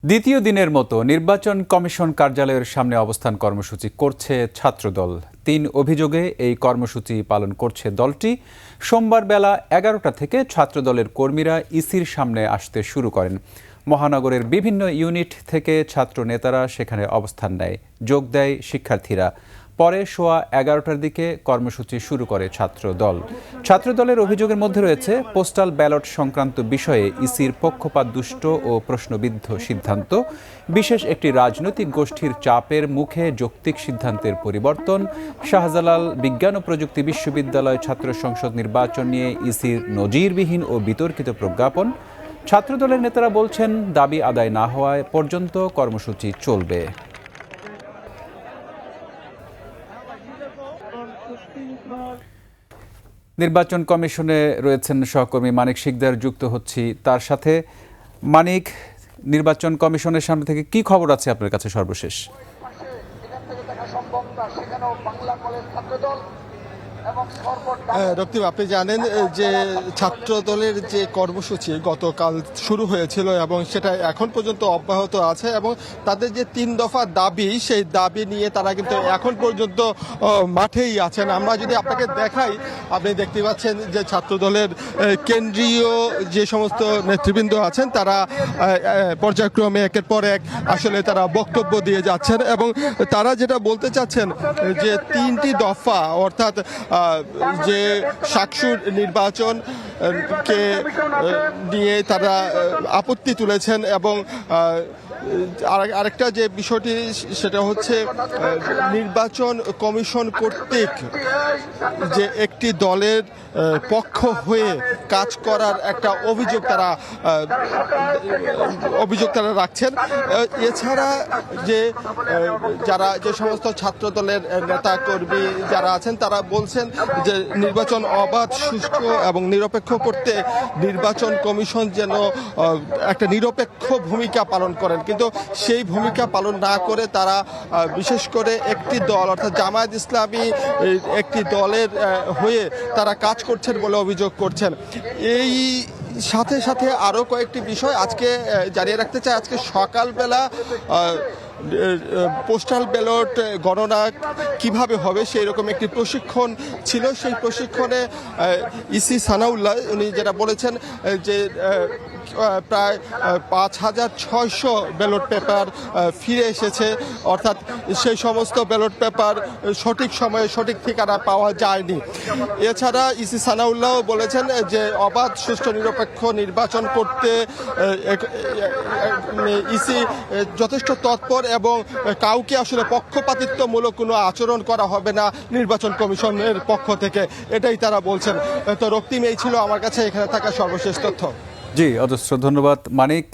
দ্বিতীয় দিনের মতো নির্বাচন কমিশন কার্যালয়ের সামনে অবস্থান কর্মসূচি করছে ছাত্রদল। ৩ অভিযোগে এই কর্মসূচি পালন করছে দলটি। সোমবার বেলা ১১টা থেকে ছাত্রদলের কর্মীরা ইসির সামনে আসতে শুরু করেন। মহানগরের বিভিন্ন ইউনিট থেকে ছাত্র নেতারা সেখানে অবস্থান নেয়, যোগ দেয় শিক্ষার্থীরা। পরে সোয়া ১১টার দিকে কর্মসূচি শুরু করে ছাত্রদল। ছাত্রদলের অভিযোগের মধ্যে রয়েছে পোস্টাল ব্যালট সংক্রান্ত বিষয়ে ইসির পক্ষপাতদুষ্ট ও প্রশ্নবিদ্ধ সিদ্ধান্ত, বিশেষ একটি রাজনৈতিক গোষ্ঠীর চাপের মুখে যৌক্তিক সিদ্ধান্তের পরিবর্তন, শাহজালাল বিজ্ঞান ও প্রযুক্তি বিশ্ববিদ্যালয় ছাত্র সংসদ নির্বাচন নিয়ে ইসির নজিরবিহীন ও বিতর্কিত প্রজ্ঞাপন। ছাত্রদলের নেতারা বলছেন, দাবি আদায় না হওয়া পর্যন্ত কর্মসূচি চলবে। নির্বাচন কমিশনে রয়েছেন সহকর্মী মানিক শিকদার, যুক্ত হচ্ছি তার সাথে। মানিক, নির্বাচন কমিশনের সামনে থেকে কি খবর আছে আপনার কাছে সর্বশেষ? রক্তিম, আপনি জানেন যে ছাত্র দলের যে কর্মসূচি গতকাল শুরু হয়েছিল এবং সেটা এখন পর্যন্ত অব্যাহত আছে, এবং তাদের যে ৩ দফা দাবি, সেই দাবি নিয়ে তারা কিন্তু এখন পর্যন্ত মাঠেই আছেন। আমরা যদি আপনাকে দেখাই, আপনি দেখতে পাচ্ছেন যে ছাত্র দলের কেন্দ্রীয় যে সমস্ত নেতৃবৃন্দ আছেন তারা পর্যায়ক্রমে একের পর এক আসলে তারা বক্তব্য দিয়ে যাচ্ছেন, এবং তারা যেটা বলতে চাচ্ছেন যে ৩টি দফা, অর্থাৎ যে শাকসুর নির্বাচনকে নিয়ে তারা আপত্তি তুলেছেন, এবং আরেকটা যে বিষয়টি সেটা হচ্ছে নির্বাচন কমিশন কর্তৃক যে একটি দলের পক্ষ হয়ে কাজ করার একটা অভিযোগ তারা রাখছেন। এছাড়া যে যে সমস্ত ছাত্র দলের নেতা কর্মী যারা আছেন তারা বলছেন যে নির্বাচন অবাধ, সুষ্ঠু এবং নিরপেক্ষ করতে নির্বাচন কমিশন যেন একটা নিরপেক্ষ ভূমিকা পালন করেন, কিন্তু সেই ভূমিকা পালন না করে তারা বিশেষ করে একটি দল অর্থাৎ জামায়াত ইসলামী একটি দলের হয়ে তারা কাজ করছেন বলে অভিযোগ করছেন। এই সাথে সাথে আরও কয়েকটি বিষয় আজকে জানিয়ে রাখতে চাই। আজকে সকালবেলা পোস্টাল ব্যালট গণনা কিভাবে হবে সেই রকম একটি প্রশিক্ষণ ছিল। সেই প্রশিক্ষণে ইসি সানাউল্লাহ উনি যেটা বলেছেন যে প্রায় ৫,৬০০ ব্যালট পেপার ফিরে এসেছে, অর্থাৎ সেই সমস্ত ব্যালট পেপার সঠিক সময়ে সঠিক ঠিকানা পাওয়া যায়নি। এছাড়া ইসি সানাউল্লাহ বলেছেন যে অবাধ, সুষ্ঠু, নিরপেক্ষ নির্বাচন করতে ইসি যথেষ্ট তৎপর, এবং কাউকে আসলে পক্ষপাতিত্বমূলক কোনো আচরণ করা হবে না নির্বাচন কমিশনের পক্ষ থেকে, এটাই তারা বলছেন। তো রক্তিম, এই ছিল আমার কাছে এখানে থাকা সর্বশেষ তথ্য। জি, অজস্র ধন্যবাদ মানিক।